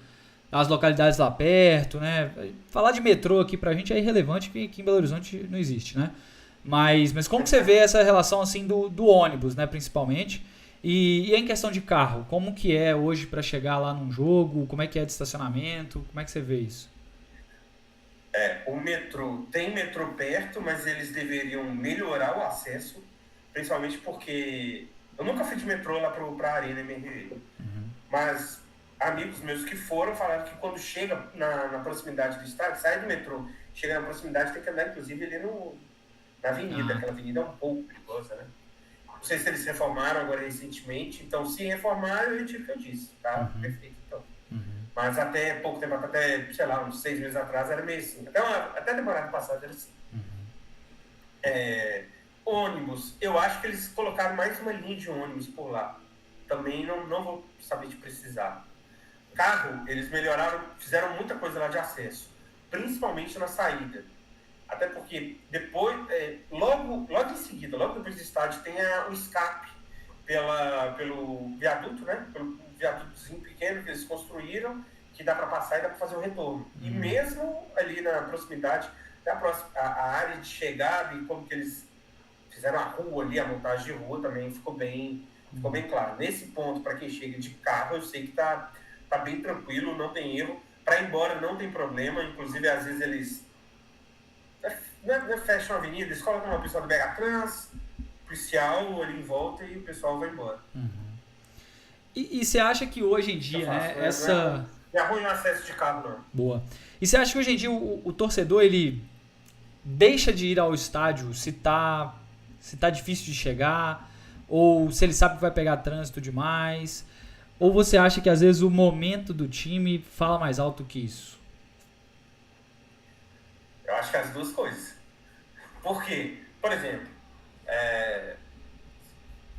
as localidades lá perto, né? Falar de metrô aqui pra gente é irrelevante, porque aqui em Belo Horizonte não existe, né? Mas como que você vê essa relação, assim, do ônibus, né, principalmente? E em questão de carro, como que é hoje para chegar lá num jogo? Como é que é de estacionamento? Como é que você vê isso? O metrô, tem metrô perto, mas eles deveriam melhorar o acesso, principalmente porque eu nunca fui de metrô lá pra Arena MRV, mas amigos meus que foram falaram que quando chega na proximidade do estádio, sai do metrô, chega na proximidade, tem que andar inclusive ali na avenida, aquela avenida é um pouco perigosa, né? Não sei se eles reformaram agora recentemente, então se reformaram, eu retiro o que eu disse, tá? Perfeito, então. Mas até pouco tempo, até, sei lá, uns 6 meses atrás era meio assim. Até a temporada passada era assim. Ônibus, eu acho que eles colocaram mais uma linha de ônibus por lá. Também não vou saber de precisar. Carro, eles melhoraram, fizeram muita coisa lá de acesso, principalmente na saída. Até porque depois, logo em seguida, logo depois do estádio, tem o escape pelo viaduto, né? Pelo viadutozinho pequeno que eles construíram, que dá para passar e dá para fazer o retorno. E mesmo ali na proximidade, a área de chegada e como que eles fizeram a rua ali, a montagem de rua também ficou bem claro. Nesse ponto, para quem chega de carro, eu sei que tá bem tranquilo, não tem erro. Para ir embora não tem problema, inclusive às vezes eles não fecham a avenida, eles colocam uma pessoa do BH Trans, policial ali em volta e o pessoal vai embora. E você acha que hoje em dia, né, Não é ruim o acesso de carro, não. Boa. E você acha que hoje em dia o torcedor, ele deixa de ir ao estádio se tá difícil de chegar, ou se ele sabe que vai pegar trânsito demais, ou você acha que às vezes o momento do time fala mais alto que isso? Eu acho que as duas coisas. Por quê? Por exemplo,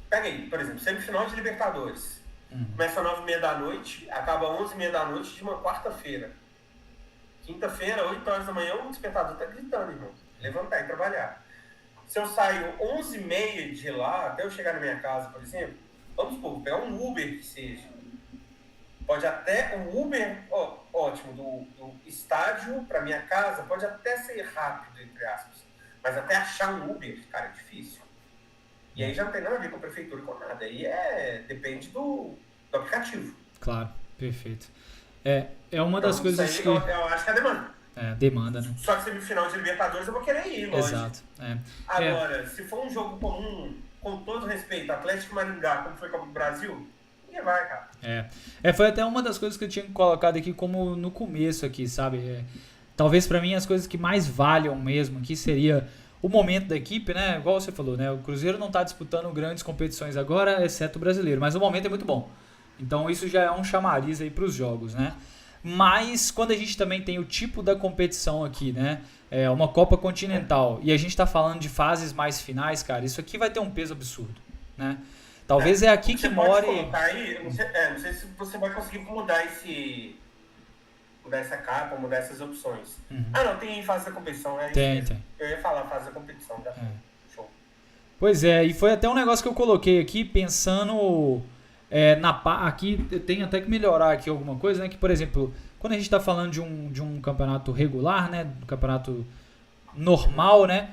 pega aí, por exemplo, semifinal de Libertadores. Começa às 9h30 da noite, acaba às 11h30 da noite de uma quarta-feira. Quinta-feira, 8 horas da manhã, o despertador tá gritando, irmão. Levantar e trabalhar. Se eu saio 11h30 de lá, até eu chegar na minha casa, por exemplo, vamos supor, pegar um Uber que seja. Pode até, um Uber, ótimo, do estádio para minha casa, pode até ser rápido, entre aspas. Mas até achar um Uber, cara, é difícil. E aí já não tem nada a ver com a prefeitura, com nada. Aí depende do aplicativo. Claro, perfeito. É uma das coisas aí, que... Eu acho que é a demanda. Demanda, né? Só que semifinal de Libertadores eu vou querer ir, lógico. Exato. Agora, se for um jogo comum, com todo respeito, Atlético e Maringá, como foi Copa do Brasil, ninguém vai, cara. Foi até uma das coisas que eu tinha colocado aqui como no começo aqui, sabe? Talvez pra mim as coisas que mais valham mesmo aqui seria o momento da equipe, né? Igual você falou, né? O Cruzeiro não tá disputando grandes competições agora, exceto o brasileiro, mas o momento é muito bom. Então isso já é um chamariz aí pros jogos, né? Mas quando a gente também tem o tipo da competição aqui, né? Uma Copa Continental, e a gente tá falando de fases mais finais, cara, isso aqui vai ter um peso absurdo, né? Talvez é aqui que more... Aí, não sei se você vai conseguir mudar essa capa, mudar essas opções. Não, tem fase da competição, né? Tem. Eu ia falar fase da competição, tá? Show. Pois e foi até um negócio que eu coloquei aqui, pensando... aqui tem até que melhorar aqui alguma coisa, né? Que, por exemplo, quando a gente está falando de um campeonato regular, né? Um campeonato normal, né?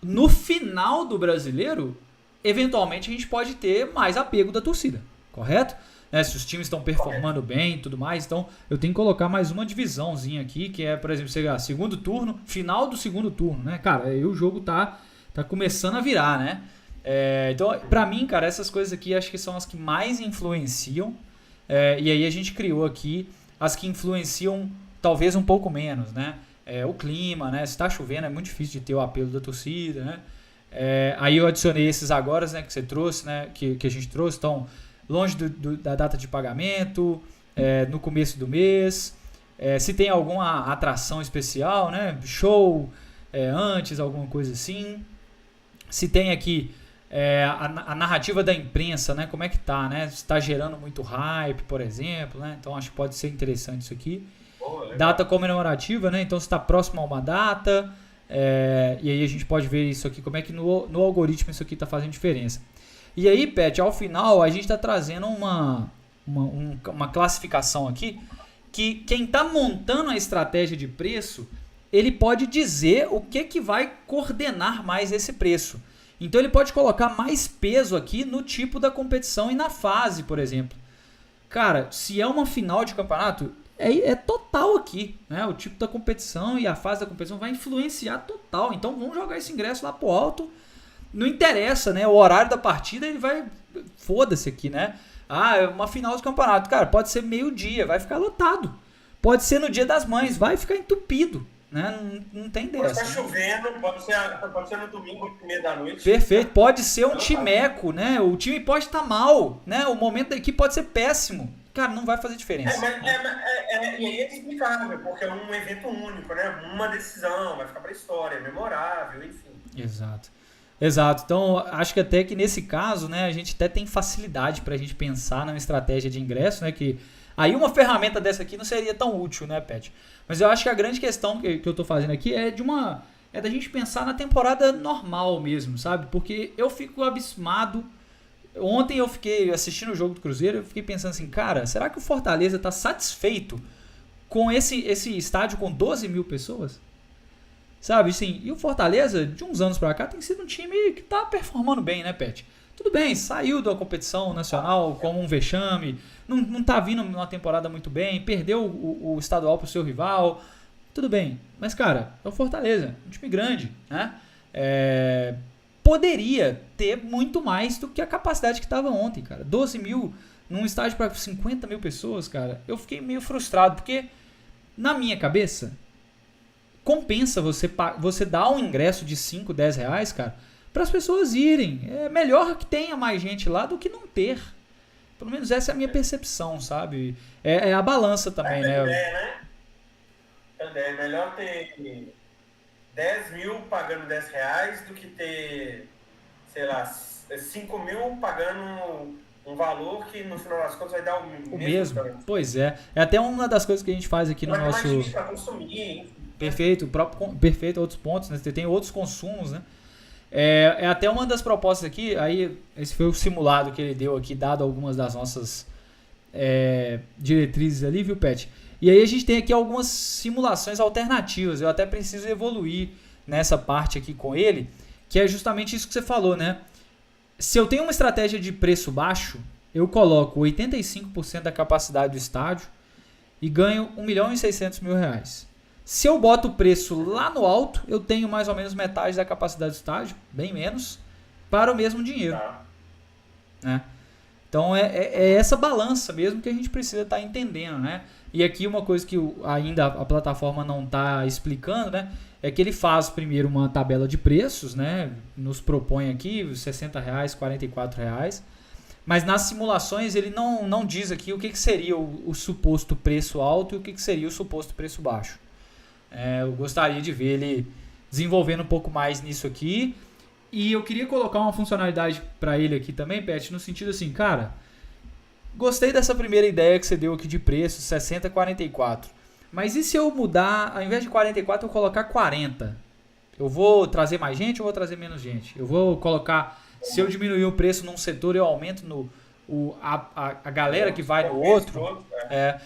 No final do brasileiro, eventualmente a gente pode ter mais apego da torcida, correto? Né? Se os times estão performando bem e tudo mais, então eu tenho que colocar mais uma divisãozinha aqui, que é, por exemplo, segundo turno, final do segundo turno, né? Cara, aí o jogo tá começando a virar, né? Então, pra mim, cara, essas coisas aqui acho que são as que mais influenciam. E aí a gente criou aqui as que influenciam talvez um pouco menos, né? O clima, né? Se tá chovendo é muito difícil de ter o apelo da torcida, né? Aí eu adicionei esses agora, né, que você trouxe, né? Que a gente trouxe, então, longe da data de pagamento, no começo do mês, se tem alguma atração especial, né? Show antes, alguma coisa assim. Se tem aqui a narrativa da imprensa, né? Como é que tá, né? Se tá gerando muito hype, por exemplo, né? Então acho que pode ser interessante isso aqui. Data comemorativa, né? Então se está próximo a uma data, e aí a gente pode ver isso aqui, como é que no algoritmo isso aqui está fazendo diferença. E aí, Pet, ao final a gente está trazendo uma classificação aqui, que quem está montando a estratégia de preço, ele pode dizer o que vai coordenar mais esse preço. Então ele pode colocar mais peso aqui no tipo da competição e na fase, por exemplo. Cara, se é uma final de campeonato, é total aqui, né? O tipo da competição e a fase da competição vai influenciar total. Então vamos jogar esse ingresso lá pro alto. Não interessa, né? O horário da partida, ele vai... Foda-se aqui, né? É uma final de campeonato. Cara, pode ser meio-dia, vai ficar lotado. Pode ser no Dia das Mães, vai ficar entupido. Né? Não tem dessa. Pode estar chovendo, pode ser no domingo, 8h30 da noite. Perfeito, pode ser um timeco, né? O time pode estar mal, né? O momento da equipe pode ser péssimo. Cara, não vai fazer diferença. E aí é explicável, porque é um evento único, né? Uma decisão, vai ficar pra história, é memorável, enfim. Exato. Então, acho que até que nesse caso, né, a gente até tem facilidade pra gente pensar numa estratégia de ingresso, né? Que aí uma ferramenta dessa aqui não seria tão útil, né, Pet? Mas eu acho que a grande questão que eu tô fazendo aqui é da gente pensar na temporada normal mesmo, sabe? Porque eu fico abismado. Ontem eu fiquei assistindo o jogo do Cruzeiro, eu fiquei pensando assim, cara, será que o Fortaleza tá satisfeito com esse estádio com 12 mil pessoas? Sabe, assim, e o Fortaleza, de uns anos pra cá, tem sido um time que tá performando bem, né, Pet? Tudo bem, saiu da competição nacional como um vexame, não tá vindo numa temporada muito bem, perdeu o estadual pro seu rival, tudo bem. Mas, cara, é o Fortaleza, um time grande, né? Poderia ter muito mais do que a capacidade que estava ontem, cara. 12 mil num estádio para 50 mil pessoas, cara. Eu fiquei meio frustrado, porque na minha cabeça, compensa você dar um ingresso de 5, 10 reais, cara, para as pessoas irem. É melhor que tenha mais gente lá do que não ter. Pelo menos essa é a minha percepção, sabe? É a balança também, né? É melhor ter 10 mil pagando 10 reais do que ter, sei lá, 5 mil pagando um valor que no final das contas vai dar o mesmo. Pois é. É até uma das coisas que a gente faz aqui no nosso... Mais gente para consumir. Perfeito, perfeito, outros pontos, né? Você tem outros consumos, né? É até uma das propostas aqui, aí esse foi o simulado que ele deu aqui, dado algumas das nossas diretrizes ali, viu, Pet? E aí a gente tem aqui algumas simulações alternativas, eu até preciso evoluir nessa parte aqui com ele, que é justamente isso que você falou, né? Se eu tenho uma estratégia de preço baixo, eu coloco 85% da capacidade do estádio e ganho R$1.600.000. Se eu boto o preço lá no alto, eu tenho mais ou menos metade da capacidade do estádio, bem menos, para o mesmo dinheiro. Né? Então é essa balança mesmo que a gente precisa estar entendendo, né? E aqui uma coisa que ainda a plataforma não está explicando, né? É que ele faz primeiro uma tabela de preços, né? Nos propõe aqui R$60, R$44. Mas nas simulações ele não diz aqui o que seria o suposto preço alto e o que seria o suposto preço baixo. Eu gostaria de ver ele desenvolvendo um pouco mais nisso aqui. E eu queria colocar uma funcionalidade para ele aqui também, Pet, no sentido assim, cara, gostei dessa primeira ideia que você deu aqui de preço, 60, 44. Mas e se eu mudar, ao invés de 44, eu colocar 40? Eu vou trazer mais gente ou vou trazer menos gente? Eu vou colocar, se eu diminuir o preço num setor, eu aumento a galera que vai no outro.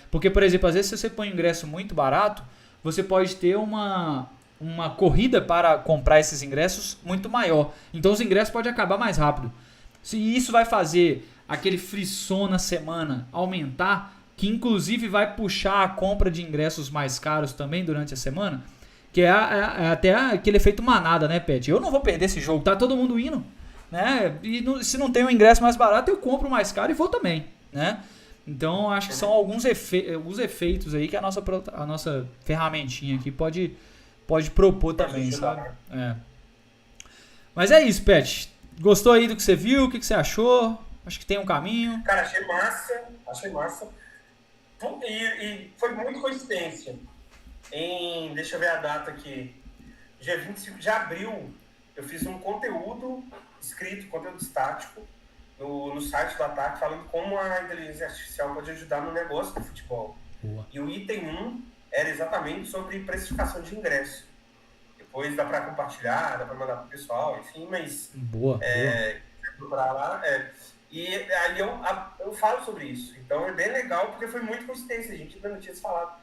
Porque, por exemplo, às vezes se você põe um ingresso muito barato, você pode ter uma corrida para comprar esses ingressos muito maior. Então os ingressos podem acabar mais rápido. Se isso vai fazer aquele frisson na semana aumentar, que inclusive vai puxar a compra de ingressos mais caros também durante a semana, que é até aquele efeito manada, né, Pet? Eu não vou perder esse jogo, tá todo mundo indo, né? E se não tem um ingresso mais barato, eu compro mais caro e vou também, né? Então acho que são alguns efeitos aí que a nossa ferramentinha aqui pode propor também, sabe? Mas é isso, Pet. Gostou aí do que você viu? O que você achou? Acho que tem um caminho. Cara, achei massa. E foi muito coincidência. Deixa eu ver a data aqui. Dia 25 de abril, eu fiz um conteúdo escrito, conteúdo estático, no site do Ataque, falando como a inteligência artificial pode ajudar no negócio do futebol. Boa. E o item 1 era exatamente sobre precificação de ingresso. Depois dá para compartilhar, dá para mandar pro pessoal, enfim, mas... Boa. Procurar lá, E aí eu falo sobre isso. Então é bem legal, porque foi muito coincidência. A gente ainda não tinha se falado.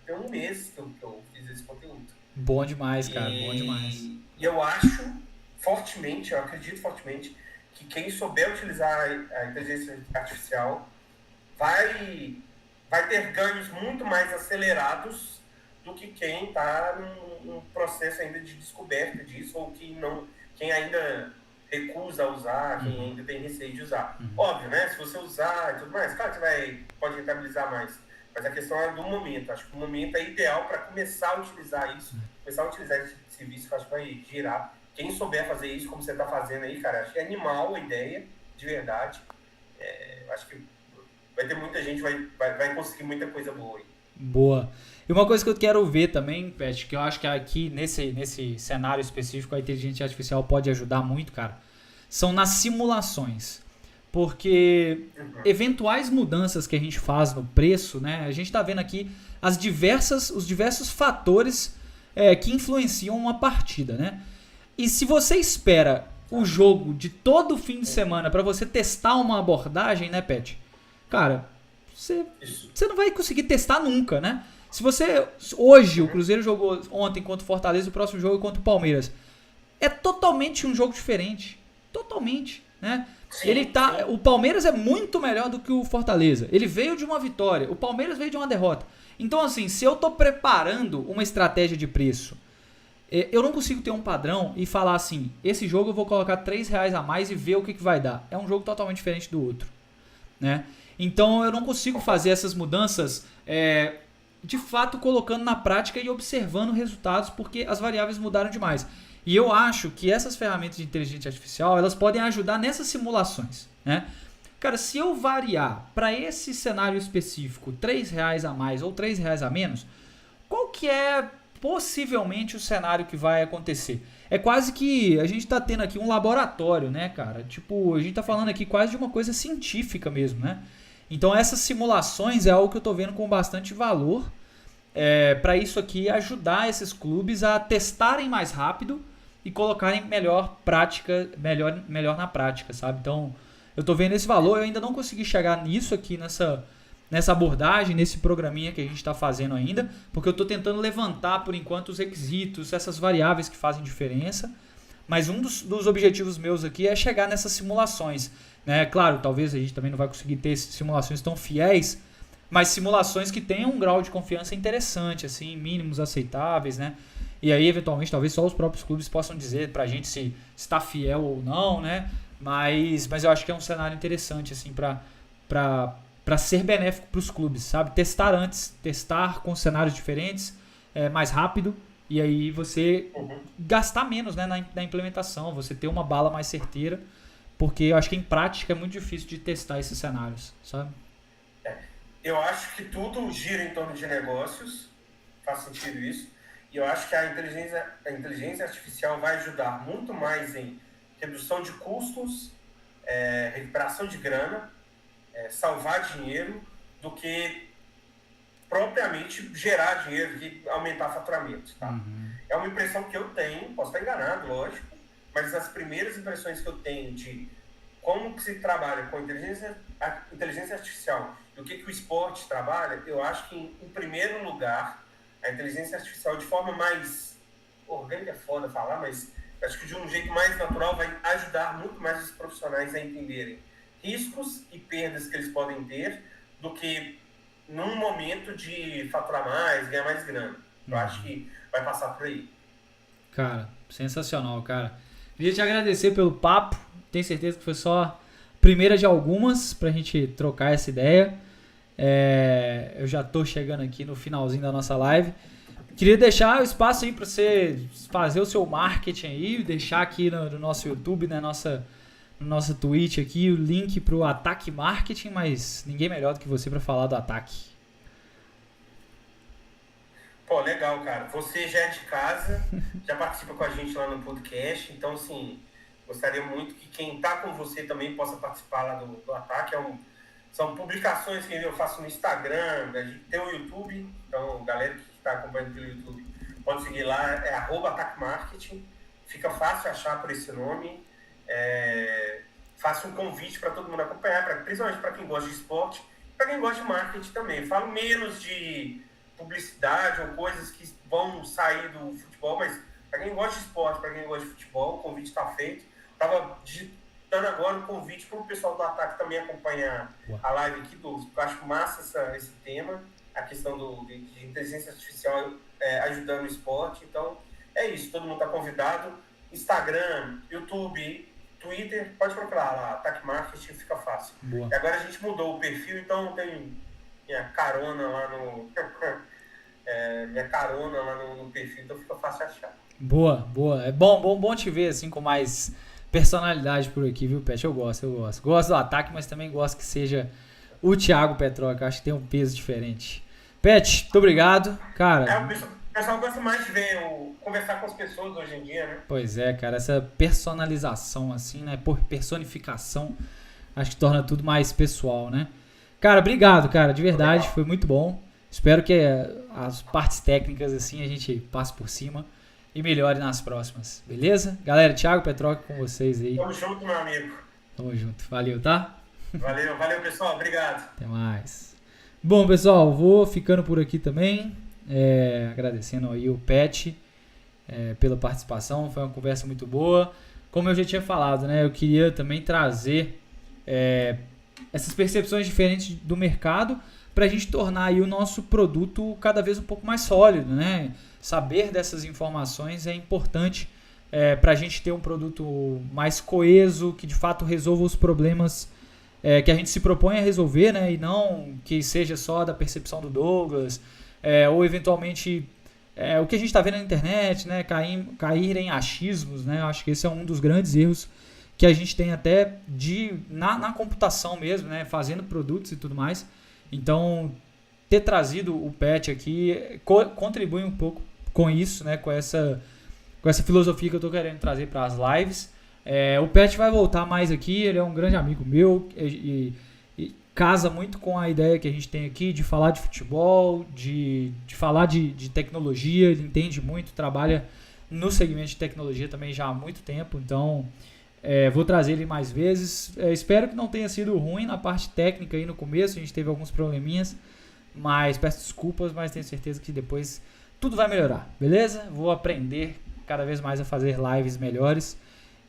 Tem um mês que eu fiz esse conteúdo. Bom demais, cara. Bom demais. E eu acho fortemente, eu acredito fortemente, que quem souber utilizar a inteligência artificial vai ter ganhos muito mais acelerados do que quem está num processo ainda de descoberta disso, ou quem ainda recusa a usar, quem ainda tem receio de usar. Óbvio, né? Se você usar e tudo mais, claro que pode rentabilizar mais. Mas a questão é do momento. Acho que o momento é ideal para começar a utilizar isso, começar a utilizar esse serviço que eu acho que vai girar. Quem souber fazer isso, como você está fazendo aí, cara, acho que é animal a ideia, de verdade. Acho que vai ter muita gente, vai conseguir muita coisa boa aí. Boa. E uma coisa que eu quero ver também, Pet, que eu acho que aqui nesse cenário específico a inteligência artificial pode ajudar muito, cara, são nas simulações. Porque eventuais mudanças que a gente faz no preço, né? A gente está vendo aqui os diversos fatores que influenciam uma partida, né? E se você espera o jogo de todo fim de semana para você testar uma abordagem, né, Pet? Cara, você não vai conseguir testar nunca, né? Se você... Hoje, o Cruzeiro jogou ontem contra o Fortaleza, o próximo jogo é contra o Palmeiras. É totalmente um jogo diferente. Totalmente, né? Sim. O Palmeiras é muito melhor do que o Fortaleza. Ele veio de uma vitória. O Palmeiras veio de uma derrota. Então, assim, se eu tô preparando uma estratégia de preço, eu não consigo ter um padrão e falar assim, esse jogo eu vou colocar R$3 a mais e ver o que vai dar. É um jogo totalmente diferente do outro, né? Então eu não consigo fazer essas mudanças de fato colocando na prática e observando resultados, porque as variáveis mudaram demais. E eu acho que essas ferramentas de inteligência artificial, elas podem ajudar nessas simulações, né? Cara, se eu variar para esse cenário específico R$3 a mais ou R$3 a menos, qual que é possivelmente o cenário que vai acontecer? É quase que a gente está tendo aqui um laboratório, né, cara? Tipo, a gente está falando aqui quase de uma coisa científica mesmo, né? Então essas simulações é algo que eu estou vendo com bastante valor para isso aqui ajudar esses clubes a testarem mais rápido e colocarem melhor na prática, sabe? Então eu estou vendo esse valor, eu ainda não consegui chegar nisso aqui nessa abordagem, nesse programinha que a gente está fazendo ainda, porque eu estou tentando levantar por enquanto os requisitos, essas variáveis que fazem diferença, mas um dos objetivos meus aqui é chegar nessas simulações, né? Claro, talvez a gente também não vai conseguir ter simulações tão fiéis, mas simulações que tenham um grau de confiança interessante, assim, mínimos aceitáveis, né? E aí, eventualmente, talvez só os próprios clubes possam dizer pra gente se está fiel ou não, né? Mas eu acho que é um cenário interessante, assim, para ser benéfico para os clubes, sabe? Testar antes, testar com cenários diferentes, mais rápido, e aí você gastar menos, né, na implementação, você ter uma bala mais certeira, porque eu acho que em prática é muito difícil de testar esses cenários, sabe? Eu acho que tudo gira em torno de negócios, faz sentido isso, e eu acho que a inteligência artificial vai ajudar muito mais em redução de custos, recuperação de grana, salvar dinheiro, do que propriamente gerar dinheiro e aumentar faturamento. Tá? É uma impressão que eu tenho, posso estar enganado, lógico, mas as primeiras impressões que eu tenho de como que se trabalha com inteligência artificial e o que o esporte trabalha, eu acho que, em primeiro lugar, a inteligência artificial, de forma mais orgânica, é foda falar, mas acho que de um jeito mais natural vai ajudar muito mais os profissionais a entenderem riscos e perdas que eles podem ter do que num momento de faturar mais, ganhar mais grana. Eu acho que vai passar por aí. Cara, sensacional, cara. Queria te agradecer pelo papo. Tenho certeza que foi só a primeira de algumas pra gente trocar essa ideia. Eu já tô chegando aqui no finalzinho da nossa live. Queria deixar o espaço aí para você fazer o seu marketing aí, deixar aqui no nosso YouTube, no nosso Twitch aqui, o link pro Ataque Marketing, mas ninguém melhor do que você para falar do Ataque. Pô, legal, cara. Você já é de casa, já participa com a gente lá no podcast, então, assim, gostaria muito que quem tá com você também possa participar lá do Ataque. São publicações que eu faço no Instagram, a gente tem o YouTube, então, galera que está acompanhando pelo YouTube, pode seguir lá, é @ataquemarketing, fica fácil achar por esse nome. Faço um convite para todo mundo acompanhar, principalmente para quem gosta de esporte, para quem gosta de marketing também. Falo menos de publicidade ou coisas que vão sair do futebol, mas para quem gosta de esporte, para quem gosta de futebol, o convite está feito. Estava digitando agora um convite para o pessoal do Ataque também acompanhar a live aqui, eu acho massa esse tema, a questão de inteligência artificial ajudando o esporte. Então, é isso, todo mundo está convidado. Instagram, YouTube, Twitter, pode procurar lá, Ataque Marketing, fica fácil. Boa. E agora a gente mudou o perfil, então tem minha carona lá no no perfil, então fica fácil achar. Boa. É bom te ver assim com mais personalidade por aqui, viu, Pet? Eu gosto. Gosto do Ataque, mas também gosto que seja o Thiago Petroc, acho que tem um peso diferente. Pet, muito obrigado, cara. O pessoal gosta mais de conversar com as pessoas hoje em dia, né? Pois é, cara, essa personalização assim, né, por personificação, acho que torna tudo mais pessoal, né? Cara, obrigado, cara, de verdade, foi muito bom. Espero que as partes técnicas assim a gente passe por cima e melhore nas próximas, beleza? Galera, Thiago Petroc com vocês aí. Tamo junto, meu amigo. Tamo junto, valeu, tá? Valeu, pessoal, obrigado. Até mais. Bom, pessoal, vou ficando por aqui também, agradecendo aí o Pet pela participação, foi uma conversa muito boa. Como eu já tinha falado, né, eu queria também trazer essas percepções diferentes do mercado para a gente tornar aí o nosso produto cada vez um pouco mais sólido, né? Saber dessas informações é importante para a gente ter um produto mais coeso, que de fato resolva os problemas que a gente se propõe a resolver, né? E não que seja só da percepção do Douglas, ou eventualmente o que a gente está vendo na internet, né? Cair em achismos, né? Eu acho que esse é um dos grandes erros que a gente tem até na computação mesmo, né? Fazendo produtos e tudo mais. Então, ter trazido o Pet aqui contribui um pouco com isso, né? Com essa filosofia que eu estou querendo trazer para as lives. O Pet vai voltar mais aqui, ele é um grande amigo meu e casa muito com a ideia que a gente tem aqui de falar de futebol, de falar de tecnologia. Ele entende muito, trabalha no segmento de tecnologia também já há muito tempo, então vou trazer ele mais vezes. Espero que não tenha sido ruim na parte técnica aí no começo, a gente teve alguns probleminhas, mas peço desculpas, mas tenho certeza que depois tudo vai melhorar, beleza? Vou aprender cada vez mais a fazer lives melhores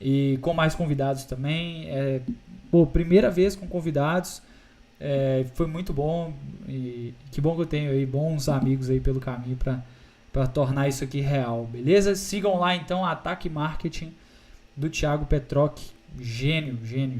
e com mais convidados também. Primeira vez com convidados, foi muito bom e que bom que eu tenho aí bons amigos aí pelo caminho para tornar isso aqui real, beleza? Sigam lá então Ataque Marketing do Thiago Petroc Gênio, gênio, gênio.